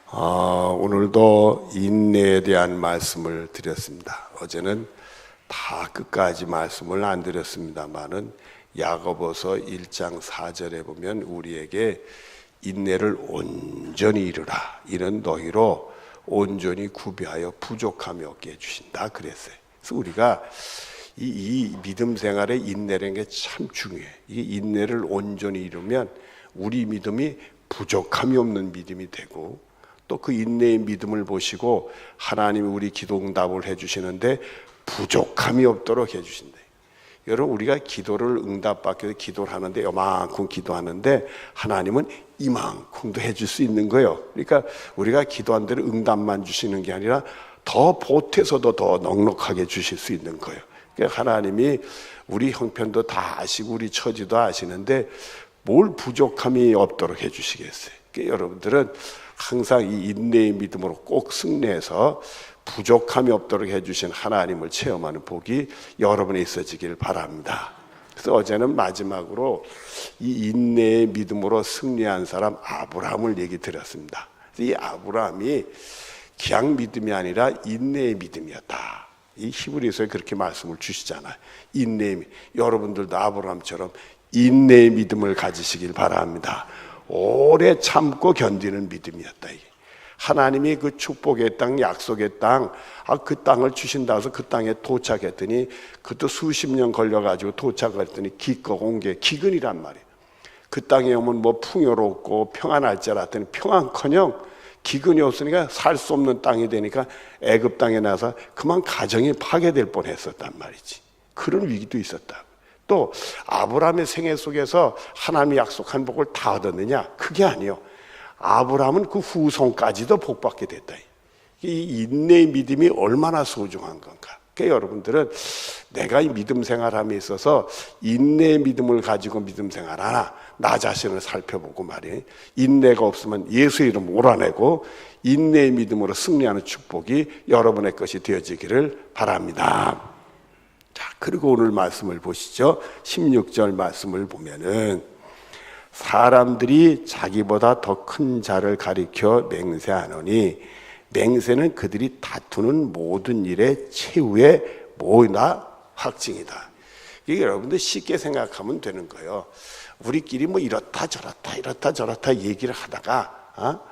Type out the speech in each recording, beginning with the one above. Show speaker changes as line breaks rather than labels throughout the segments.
오늘도 인내에 대한 말씀을 드렸습니다. 어제는 다 끝까지 말씀을 안 드렸습니다만은 야고보서 1장 4절에 보면 우리에게 인내를 온전히 이루라, 이는 너희로 온전히 구비하여 부족함이 없게 해주신다 그랬어요. 그래서 우리가 이 믿음 생활에 인내라는 게 참 중요해. 이 인내를 온전히 이루면 우리 믿음이 부족함이 없는 믿음이 되고, 또 그 인내의 믿음을 보시고 하나님이 우리 기도 응답을 해주시는데 부족함이 없도록 해주신다. 여러분, 우리가 기도를 응답받기 위해서 기도를 하는데 요만큼 기도하는데 하나님은 이만큼도 해줄 수 있는 거예요. 그러니까 우리가 기도한 대로 응답만 주시는 게 아니라 더 보태서도 더 넉넉하게 주실 수 있는 거예요. 그러니까 하나님이 우리 형편도 다 아시고 우리 처지도 아시는데 뭘 부족함이 없도록 해주시겠어요. 그러니까 여러분들은 항상 이 인내의 믿음으로 꼭 승리해서 부족함이 없도록 해주신 하나님을 체험하는 복이 여러분에 있어지길 바랍니다. 그래서 어제는 마지막으로 이 인내의 믿음으로 승리한 사람 아브라함을 얘기 드렸습니다. 이 아브라함이 그냥 믿음이 아니라 인내의 믿음이었다. 이 히브리서에 그렇게 말씀을 주시잖아요. 인내의 믿음. 여러분들도 아브라함처럼 인내의 믿음을 가지시길 바랍니다. 오래 참고 견디는 믿음이었다. 이게. 하나님이 그 축복의 땅, 약속의 땅, 그 땅을 주신다 해서 그 땅에 도착했더니 그것도 수십 년 걸려가지고 도착했더니 기껏 온 게 기근이란 말이에요. 그 땅에 오면 뭐 풍요롭고 평안할 줄 알았더니 평안커녕 기근이 없으니까 살 수 없는 땅이 되니까 애굽 땅에 나서 그만 가정이 파괴될 뻔했었단 말이지. 그런 위기도 있었다. 또 아브라함의 생애 속에서 하나님이 약속한 복을 다 얻었느냐? 그게 아니요. 아브라함은 그 후손까지도 복받게 됐다. 이 인내의 믿음이 얼마나 소중한 건가? 그러니까 여러분들은 내가 이 믿음 생활함에 있어서 인내의 믿음을 가지고 믿음 생활하나 나 자신을 살펴보고 말이에요. 인내가 없으면 예수 이름 몰아내고 인내의 믿음으로 승리하는 축복이 여러분의 것이 되어지기를 바랍니다. 자, 그리고 오늘 말씀을 보시죠. 16절 말씀을 보면은 사람들이 자기보다 더 큰 자를 가리켜 맹세하노니 맹세는 그들이 다투는 모든 일의 최후의 뭐나 확증이다. 이게 여러분들 쉽게 생각하면 되는 거예요. 우리끼리 뭐 이렇다 저렇다 얘기를 하다가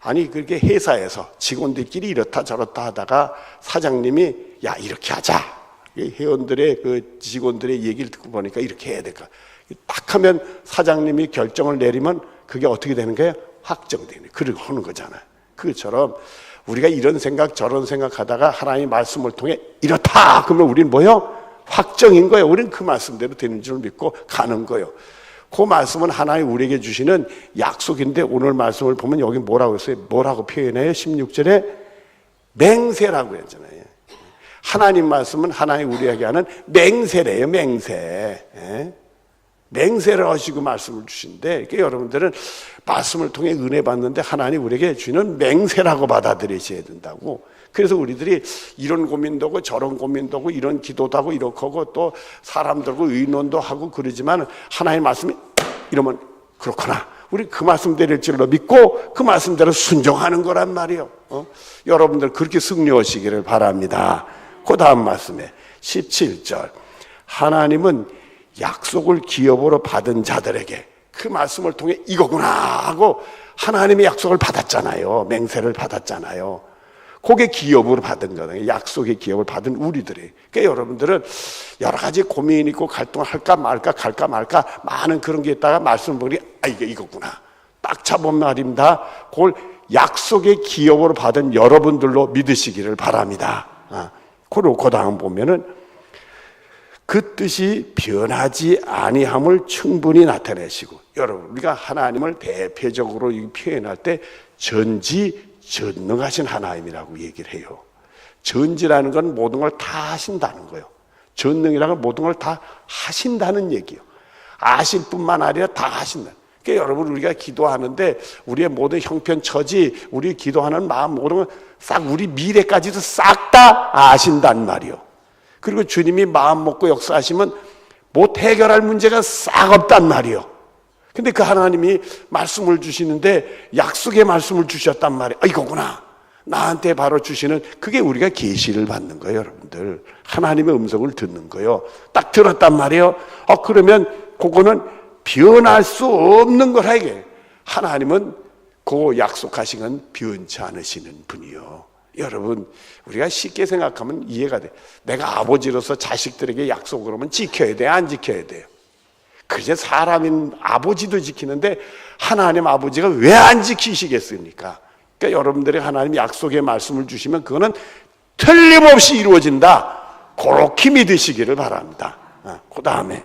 아니 그렇게 회사에서 직원들끼리 이렇다 저렇다 하다가 사장님이 야 이렇게 하자. 회원들의 그 직원들의 얘기를 듣고 보니까 이렇게 해야 될까. 딱 하면 사장님이 결정을 내리면 그게 어떻게 되는 거예요? 확정되는 거예요. 그러고 하는 거잖아요. 그처럼 우리가 이런 생각 저런 생각하다가 하나님의 말씀을 통해 이렇다 그러면 우리는 뭐요? 확정인 거예요. 우리는 그 말씀대로 되는 줄 믿고 가는 거예요. 그 말씀은 하나님 우리에게 주시는 약속인데 오늘 말씀을 보면 여기 뭐라고 했어요? 뭐라고 표현해요? 16절에 맹세라고 했잖아요. 하나님 말씀은 하나님 우리에게 하는 맹세래요. 맹세. 맹세를 하시고 말씀을 주신데 그러니까 여러분들은 말씀을 통해 은혜 받는데 하나님 우리에게 주는 맹세라고 받아들이셔야 된다고. 그래서 우리들이 이런 고민도 하고 저런 고민도 하고 이런 기도도 하고 이렇게 하고 또 사람들과 의논도 하고 그러지만 하나님 말씀이 이러면 그렇구나. 우리 그 말씀 드릴 줄로 믿고 그 말씀대로 순종하는 거란 말이에요. 여러분들 그렇게 승리하시기를 바랍니다. 그 다음 말씀에 17절 하나님은 약속을 기업으로 받은 자들에게 그 말씀을 통해 이거구나 하고 하나님의 약속을 받았잖아요. 맹세를 받았잖아요. 그게 기업으로 받은 거예요. 약속의 기업을 받은 우리들이. 그러니까 여러분들은 여러 가지 고민이 있고 갈등을 할까 말까 갈까 말까 많은 그런 게 있다가 말씀을 보니 이게 이거구나. 딱 잡은 말입니다. 그걸 약속의 기업으로 받은 여러분들로 믿으시기를 바랍니다. 그리고 그 다음 보면은 그 뜻이 변하지 아니함을 충분히 나타내시고 여러분 우리가 하나님을 대표적으로 표현할 때 전지전능하신 하나님이라고 얘기를 해요. 전지라는 건 모든 걸 다 하신다는 거예요. 전능이라는 건 모든 걸 다 하신다는 얘기예요. 아실 뿐만 아니라 다 하신다. 그러니까 여러분 우리가 기도하는데 우리의 모든 형편 처지 우리 기도하는 마음 모든 걸 싹 우리 미래까지도 싹 다 아신단 말이에요. 그리고 주님이 마음 먹고 역사하시면 못 해결할 문제가 싹 없단 말이에요. 근데 그 하나님이 말씀을 주시는데 약속의 말씀을 주셨단 말이에요. 이거구나. 나한테 바로 주시는, 그게 우리가 계시를 받는 거예요, 여러분들. 하나님의 음성을 듣는 거예요. 딱 들었단 말이에요. 그러면 그거는 변할 수 없는 거라 이게. 하나님은 그 약속하신 건 변치 않으시는 분이요. 여러분, 우리가 쉽게 생각하면 이해가 돼. 내가 아버지로서 자식들에게 약속을 하면 지켜야 돼, 안 지켜야 돼요? 그저 사람인 아버지도 지키는데 하나님 아버지가 왜 안 지키시겠습니까? 그러니까 여러분들이 하나님 약속의 말씀을 주시면 그거는 틀림없이 이루어진다. 그렇게 믿으시기를 바랍니다. 그 다음에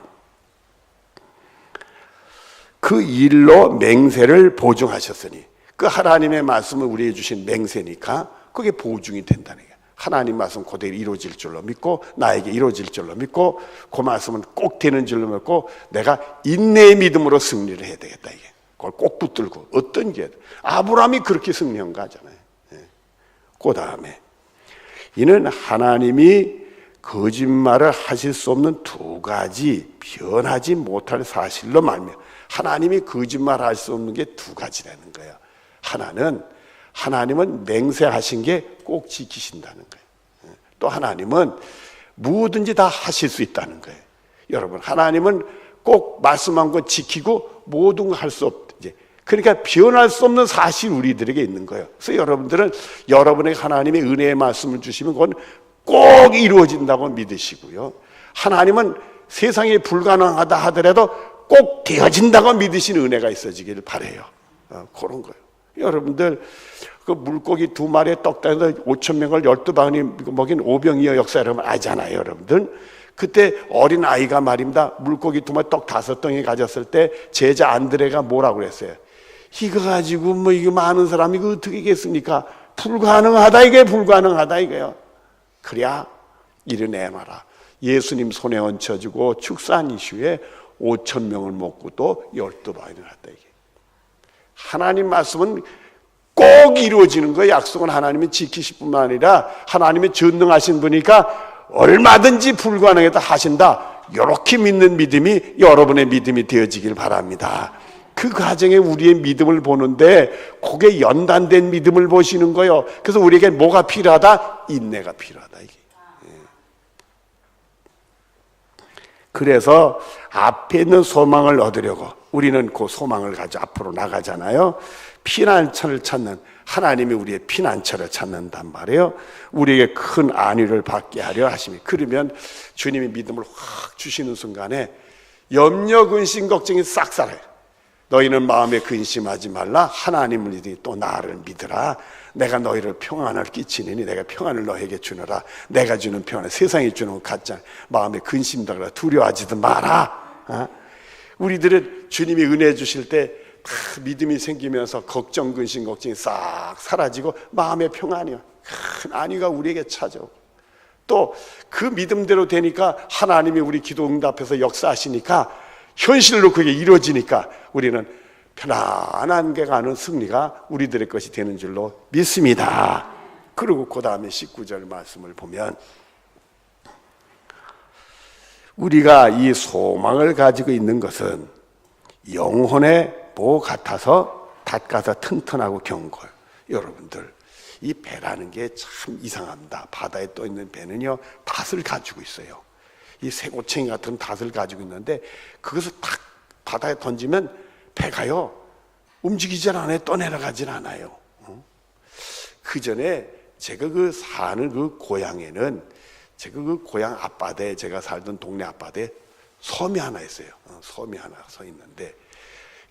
그 일로 맹세를 보증하셨으니, 그 하나님의 말씀을 우리에게 주신 맹세니까 그게 보증이 된다는 거예요. 하나님 말씀 그대로 이루어질 줄로 믿고, 나에게 이루어질 줄로 믿고, 그 말씀은 꼭 되는 줄로 믿고, 내가 인내의 믿음으로 승리를 해야 되겠다. 이게 그걸 꼭 붙들고, 어떤 게 아브라함이 그렇게 승리한 거 하잖아요. 그 다음에 이는 하나님이 거짓말을 하실 수 없는 두 가지 변하지 못할 사실로 말미암아. 하나님이 거짓말할 수 없는 게 두 가지라는 거예요. 하나님은 맹세하신 게 꼭 지키신다는 거예요. 또 하나님은 뭐든지 다 하실 수 있다는 거예요. 여러분, 하나님은 꼭 말씀한 거 지키고 모든 거 할 수 없다. 그러니까 변할 수 없는 사실이 우리들에게 있는 거예요. 그래서 여러분들은 여러분에게 하나님의 은혜의 말씀을 주시면 그건 꼭 이루어진다고 믿으시고요. 하나님은 세상에 불가능하다 하더라도 꼭 되어진다고 믿으시는 은혜가 있어지기를 바라요. 그런 거예요. 여러분들 그 물고기 2마리에 떡 따서 5,000명을 12방울이 먹인 오병이어 역사 여러분 알잖아요, 여러분들. 그때 어린 아이가 말입니다. 물고기 2마리 떡 5덩이 가졌을 때 제자 안드레가 뭐라고 그랬어요? 이거 가지고 이거 많은 사람이 이거 어떻게 겠습니까? 불가능하다, 이게 불가능하다 이거예요. 그래야 일어내마라. 예수님 손에 얹혀지고 축사한 이후에 5,000명을 먹고 또 12방울을 했다 이게. 하나님 말씀은 꼭 이루어지는 거예요. 약속은 하나님이 지키실 뿐만 아니라 하나님이 전능하신 분이니까 얼마든지 불가능하다 하신다. 이렇게 믿는 믿음이 여러분의 믿음이 되어지길 바랍니다. 그 과정에 우리의 믿음을 보는데 그게 연단된 믿음을 보시는 거예요. 그래서 우리에게 뭐가 필요하다? 인내가 필요하다 이게. 그래서 앞에 있는 소망을 얻으려고 우리는 그 소망을 가지고 앞으로 나가잖아요. 피난처를 찾는, 하나님이 우리의 피난처를 찾는단 말이에요. 우리에게 큰 안위를 받게 하려 하심이. 그러면 주님이 믿음을 확 주시는 순간에 염려, 근심, 걱정이 싹 사라요. 너희는 마음에 근심하지 말라. 하나님을 믿으니 또 나를 믿으라. 내가 너희를 평안을 끼치느니 내가 평안을 너에게 주노라. 내가 주는 평안을 세상이 주는 것 같지 않아. 마음에 근심하거나 두려워하지도 마라. 우리들은 주님이 은혜 주실 때 다 믿음이 생기면서 걱정, 근심, 걱정이 싹 사라지고 마음의 평안이요, 큰 안위가 우리에게 찾아오고, 또 그 믿음대로 되니까 하나님이 우리 기도 응답해서 역사하시니까 현실로 그게 이루어지니까 우리는 편안하게 가는 승리가 우리들의 것이 되는 줄로 믿습니다. 그리고 그 다음에 19절 말씀을 보면 우리가 이 소망을 가지고 있는 것은 영혼의 보 같아서 닦아서 튼튼하고 견고해요. 여러분들, 이 배라는 게 참 이상합니다. 바다에 떠 있는 배는요, 닷을 가지고 있어요. 이 새고챙이 같은 닷을 가지고 있는데 그것을 탁 바다에 던지면 배가요 움직이질 않아요. 떠내려가질 않아요. 그 전에 제가 그 사는 그 고향에는, 제가 그 고향 앞바다에, 제가 살던 동네 앞바다에 섬이 하나 있어요. 섬이 하나 서 있는데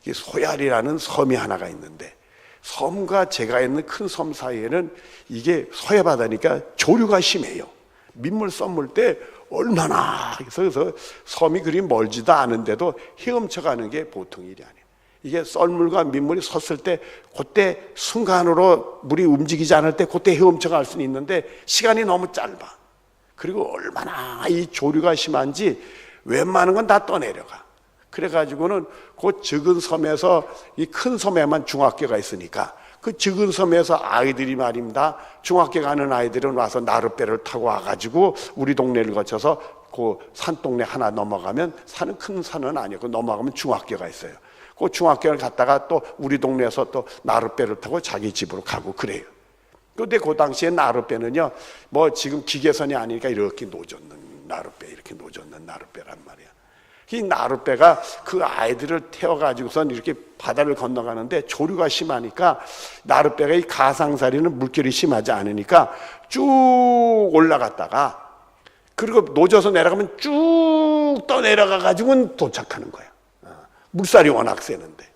이게 소얄이라는 섬이 하나가 있는데, 섬과 제가 있는 큰 섬 사이에는 이게 서해바다니까 조류가 심해요. 민물 썸물 때 얼마나, 그래서 섬이 그리 멀지도 않은데도 헤엄쳐가는 게 보통 일이 아니에요. 이게 썰물과 민물이 섰을 때 그때 순간으로 물이 움직이지 않을 때 그때 헤엄쳐갈 수는 있는데 시간이 너무 짧아. 그리고 얼마나 이 조류가 심한지 웬만한 건 다 떠내려가. 그래가지고는 그 적은 섬에서 이 큰 섬에만 중학교가 있으니까 그 적은 섬에서 아이들이 말입니다. 중학교 가는 아이들은 와서 나룻배를 타고 와가지고 우리 동네를 거쳐서 그 산동네 하나 넘어가면, 산은 큰 산은 아니고 넘어가면 중학교가 있어요. 그 중학교를 갔다가 또 우리 동네에서 또 나룻배를 타고 자기 집으로 가고 그래요. 근데 그 당시에 나룻배는요, 뭐 지금 기계선이 아니니까 이렇게 노젓는 나룻배, 이렇게 노젓는 나룻배란 말이야. 이 나룻배가 그 아이들을 태워가지고선 이렇게 바다를 건너가는데 조류가 심하니까 나룻배가 이 가상사리는 물결이 심하지 않으니까 쭉 올라갔다가 그리고 노져서 내려가면 쭉 떠내려가가지고는 도착하는 거야. 물살이 워낙 세는데.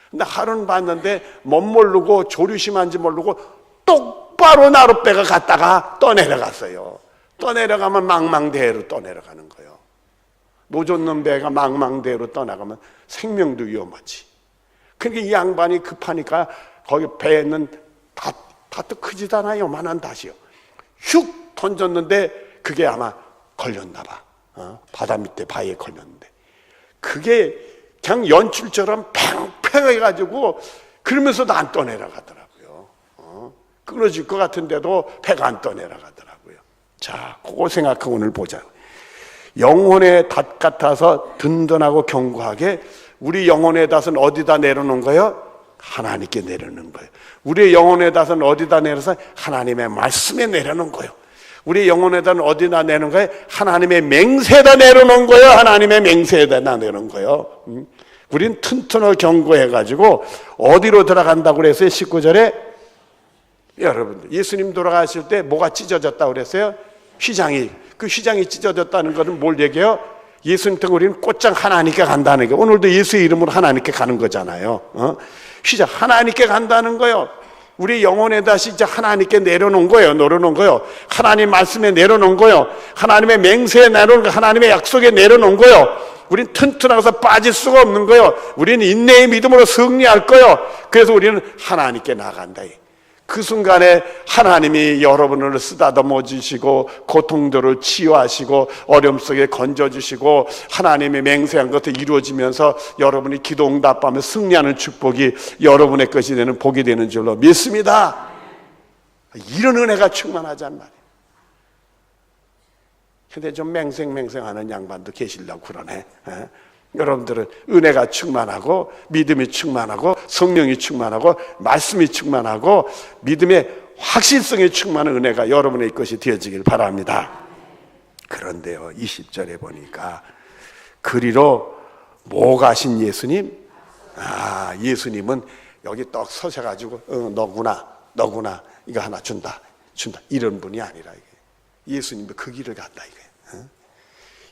근데 하루는 봤는데 못 모르고 조류 심한지 모르고 똑바로 나룻배가 갔다가 떠내려갔어요. 떠내려가면 망망대해로 떠내려가는 거예요. 노젓는 배가 망망대해로 떠나가면 생명도 위험하지. 그러니까 이 양반이 급하니까 거기 배에 있는 닷도 크지도 않아요. 요만한 닷이요. 슉 던졌는데 그게 아마 걸렸나 봐. 바다 밑에 바위에 걸렸는데 그게 그냥 연출처럼 팽팽해가지고 그러면서도 안 떠내려가더라고요. 끊어질 것 같은데도 배가 안 떠내려가더라고요. 자, 그거 생각하고 오늘 보자. 영혼의 닷 같아서 든든하고 견고하게 우리 영혼의 닷은 어디다 내려놓은 거예요? 하나님께 내려놓은 거예요. 우리의 영혼의 닷은 어디다 내려서 하나님의 말씀에 내려놓은 거예요. 우리 영혼의 닷은 어디다 내놓은 거예요? 하나님의 맹세에다 내려놓은 거예요. 하나님의 맹세에다 내려놓은 거예요. 우린 튼튼하고 견고해가지고 어디로 들어간다고 그랬어요? 19절에 여러분들 예수님 돌아가실 때 뭐가 찢어졌다고 그랬어요? 휘장이. 그 휘장이 찢어졌다는 것은 뭘 얘기해요? 예수님 때문에 우리는 곧장 하나님께 간다는 거예요. 오늘도 예수의 이름으로 하나님께 가는 거잖아요. 휘장 하나님께 간다는 거예요. 우리 영혼에 다시 이제 하나님께 내려놓은 거예요. 내려놓은 거예요. 하나님 말씀에 내려놓은 거예요. 하나님의 맹세에 내려놓은 거예요. 하나님의 약속에 내려놓은 거예요. 우린 튼튼하고서 빠질 수가 없는 거예요. 우리는 인내의 믿음으로 승리할 거예요. 그래서 우리는 하나님께 나간다. 그 순간에 하나님이 여러분을 쓰다듬어 주시고 고통들을 치유하시고 어려움 속에 건져주시고 하나님의 맹세한 것도 이루어지면서 여러분이 기도 응답하며 승리하는 축복이 여러분의 것이 되는 복이 되는 줄로 믿습니다. 이런 은혜가 충만하단 말이에요. 근데 좀 맹생맹생하는 양반도 계시려고 그러네. 여러분들은 은혜가 충만하고 믿음이 충만하고 성령이 충만하고 말씀이 충만하고 믿음의 확실성이 충만한 은혜가 여러분의 것이 되어지길 바랍니다. 그런데요 20절에 보니까 그리로 뭐 가신 예수님? 예수님은 여기 떡 서셔가지고 너구나 이거 하나 준다 이런 분이 아니라 예수님은 그 길을 갔다 이거예요.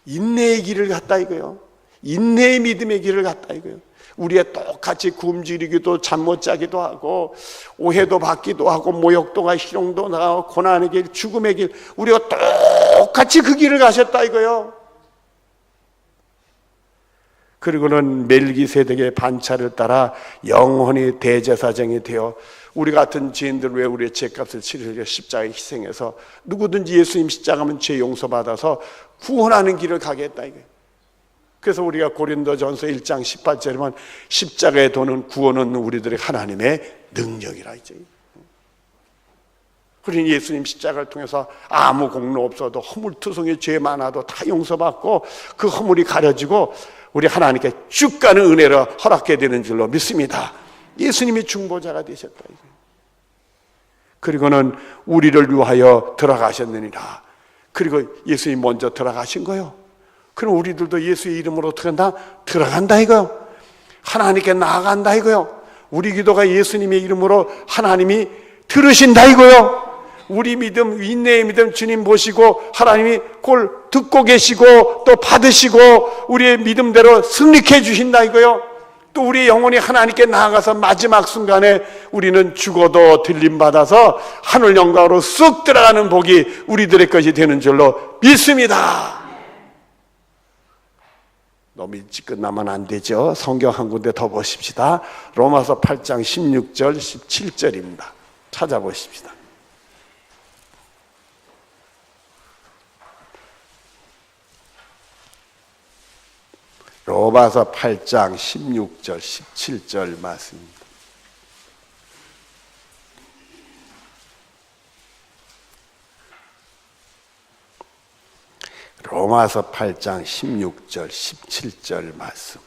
인내의 길을 갔다 이거예요. 인내의 믿음의 길을 갔다 이거예요. 우리의 똑같이 굶주리기도 잠 못 자기도 하고 오해도 받기도 하고 모욕도 가 희롱도 나고 고난의 길 죽음의 길 우리가 똑같이 그 길을 가셨다 이거예요. 그리고는 멜기세덱의 반차를 따라 영원히 대제사장이 되어 우리 같은 죄인들 왜 우리의 죄값을 치르려 십자가에 희생해서 누구든지 예수님 십자가면 죄 용서받아서 구원하는 길을 가겠다 이거예요. 그래서 우리가 고린도전서 1장 18절에 보면 십자가에 도는 구원은 우리들의 하나님의 능력이라 이제. 우리는 예수님 십자가를 통해서 아무 공로 없어도 허물투성이 죄 많아도 다 용서받고 그 허물이 가려지고 우리 하나님께 쭉 가는 은혜를 허락해 되는 줄로 믿습니다. 예수님이 중보자가 되셨다 이제. 그리고는 우리를 위하여 들어가셨느니라. 그리고 예수님이 먼저 들어가신 거예요. 그럼 우리들도 예수의 이름으로 어떻게 한다? 들어간다 이거요. 하나님께 나아간다 이거요. 우리 기도가 예수님의 이름으로 하나님이 들으신다 이거요. 우리 믿음, 인내의 믿음 주님 보시고 하나님이 그걸 듣고 계시고 또 받으시고 우리의 믿음대로 승리케 주신다 이거요. 또 우리 영혼이 하나님께 나아가서 마지막 순간에 우리는 죽어도 들림받아서 하늘 영광으로 쑥 들어가는 복이 우리들의 것이 되는 줄로 믿습니다. 너무 일찍 끝나면 안 되죠. 성경 한 군데 더 보십시다. 로마서 8장 16절 17절입니다. 찾아보십시다. 로마서 8장 16절 17절 말씀입니다. 로마서 8장 16절 17절 말씀.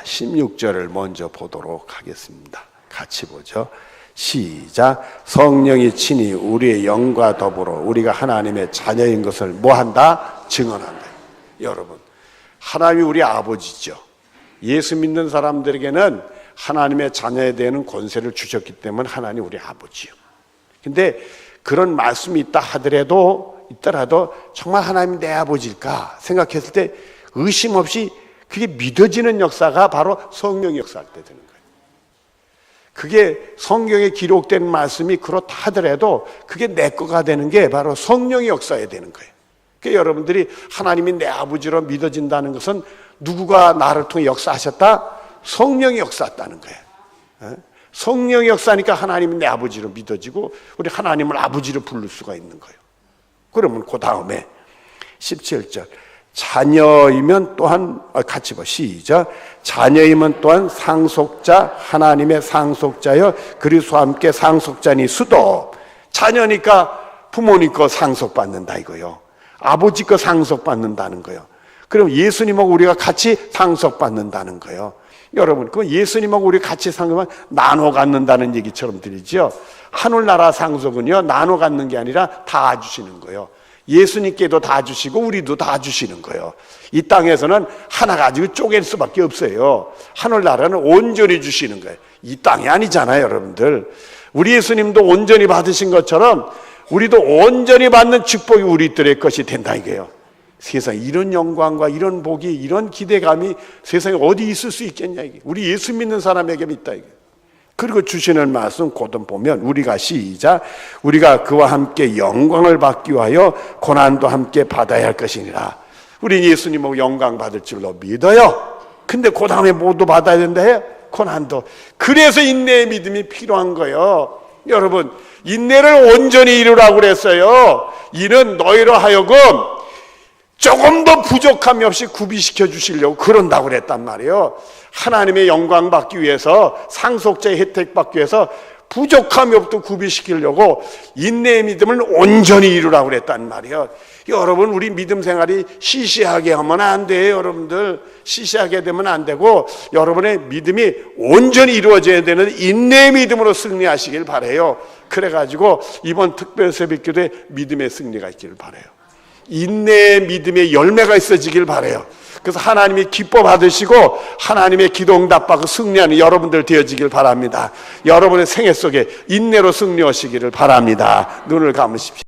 16절을 먼저 보도록 하겠습니다. 같이 보죠. 시작. 성령이 친히 우리의 영과 더불어 우리가 하나님의 자녀인 것을 뭐한다? 증언한다. 여러분, 하나님이 우리 아버지죠. 예수 믿는 사람들에게는 하나님의 자녀에 대한 권세를 주셨기 때문에 하나님 우리 아버지요. 근데 그런 말씀이 있더라도 정말 하나님이 내 아버지일까 생각했을 때 의심 없이 그게 믿어지는 역사가 바로 성령의 역사할 때 되는 거예요. 그게 성경에 기록된 말씀이 그렇다 하더라도 그게 내 거가 되는 게 바로 성령의 역사에 되는 거예요. 그러니까 여러분들이 하나님이 내 아버지로 믿어진다는 것은 누구가 나를 통해 역사하셨다? 성령이 역사했다는 거예요. 성령이 역사니까 하나님이 내 아버지로 믿어지고 우리 하나님을 아버지로 부를 수가 있는 거예요. 그러면 그 다음에 17절 자녀이면 또한 같이 봐 시작. 자녀이면 또한 상속자 하나님의 상속자여 그리스도와 함께 상속자니 수도. 자녀니까 부모님 거 상속받는다 이거요. 아버지 거 상속받는다는 거예요. 그럼 예수님하고 우리가 같이 상속받는다는 거예요. 여러분, 그 예수님하고 우리 같이 상속하면 나눠 갖는다는 얘기처럼 들리죠. 하늘나라 상속은요 나눠 갖는 게 아니라 다 주시는 거예요. 예수님께도 다 주시고 우리도 다 주시는 거예요. 이 땅에서는 하나 가지고 쪼갤 수밖에 없어요. 하늘나라는 온전히 주시는 거예요. 이 땅이 아니잖아요, 여러분들. 우리 예수님도 온전히 받으신 것처럼 우리도 온전히 받는 축복이 우리들의 것이 된다 이거예요. 세상에 이런 영광과 이런 복이 이런 기대감이 세상에 어디 있을 수 있겠냐 이게. 우리 예수 믿는 사람에게 있다 이게. 그리고 주시는 말씀 곧은 보면 우리가 시작. 우리가 그와 함께 영광을 받기 위하여 고난도 함께 받아야 할 것이니라. 우리 예수님하고 영광 받을 줄로 믿어요. 근데 그 다음에 뭐도 받아야 된다 해요? 고난도. 그래서 인내의 믿음이 필요한 거예요. 여러분, 인내를 온전히 이루라고 그랬어요. 이는 너희로 하여금 조금 더 부족함이 없이 구비시켜 주시려고 그런다고 그랬단 말이에요. 하나님의 영광 받기 위해서, 상속자의 혜택 받기 위해서 부족함이 없도록 구비시키려고 인내의 믿음을 온전히 이루라고 그랬단 말이에요. 여러분, 우리 믿음 생활이 시시하게 하면 안 돼요. 여러분들 시시하게 되면 안 되고 여러분의 믿음이 온전히 이루어져야 되는 인내의 믿음으로 승리하시길 바라요. 그래가지고 이번 특별 새벽기도에 믿음의 승리가 있기를 바라요. 인내의 믿음의 열매가 있어지길 바라요. 그래서 하나님이 기뻐 받으시고 하나님의 기도 응답받고 승리하는 여러분들 되어지길 바랍니다. 여러분의 생애 속에 인내로 승리하시기를 바랍니다. 눈을 감으십시오.